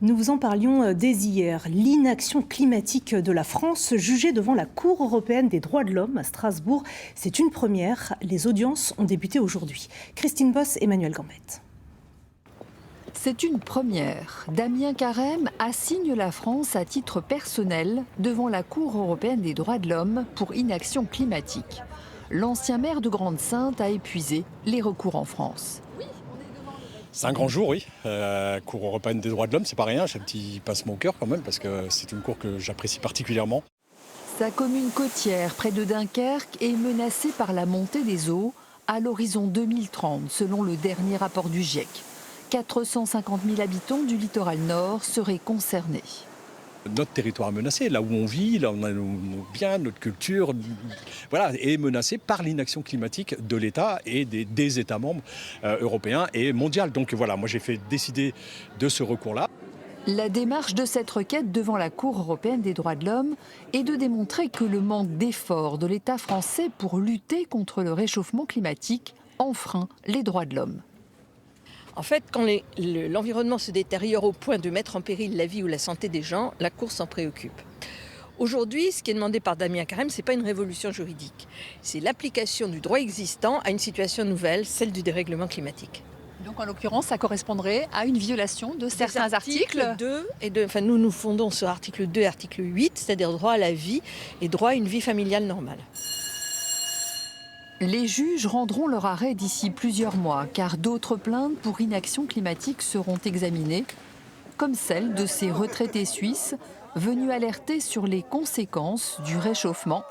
Nous vous en parlions dès hier. L'inaction climatique de la France jugée devant la Cour européenne des droits de l'homme à Strasbourg, c'est une première. Les audiences ont débuté aujourd'hui. Christine Boss, Emmanuel Gambette. C'est une première. Damien Carême assigne la France à titre personnel devant la Cour européenne des droits de l'homme pour inaction climatique. L'ancien maire de Grande-Synthe a épuisé les recours en France. C'est un grand jour, oui. Cour européenne des droits de l'homme, c'est pas rien. J'ai un petit pincement au cœur quand même parce que c'est une cour que j'apprécie particulièrement. Sa commune côtière, près de Dunkerque, est menacée par la montée des eaux à l'horizon 2030, selon le dernier rapport du GIEC. 450 000 habitants du littoral nord seraient concernés. Notre territoire est menacé, là où on vit, là où on a nos biens, notre culture, voilà, est menacé par l'inaction climatique de l'État et des États membres européens et mondiaux. Donc voilà, moi j'ai fait décider de ce recours-là. La démarche de cette requête devant la Cour européenne des droits de l'homme est de démontrer que le manque d'efforts de l'État français pour lutter contre le réchauffement climatique enfreint les droits de l'homme. En fait, quand l'environnement se détériore au point de mettre en péril la vie ou la santé des gens, la Cour s'en préoccupe. Aujourd'hui, ce qui est demandé par Damien Carême, ce n'est pas une révolution juridique. C'est l'application du droit existant à une situation nouvelle, celle du dérèglement climatique. Donc en l'occurrence, ça correspondrait à une violation de certains articles 2 nous fondons sur article 2 et article 8, c'est-à-dire droit à la vie et droit à une vie familiale normale. Les juges rendront leur arrêt d'ici plusieurs mois, car d'autres plaintes pour inaction climatique seront examinées, comme celle de ces retraités suisses venus alerter sur les conséquences du réchauffement,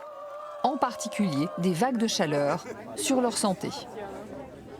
en particulier des vagues de chaleur, sur leur santé.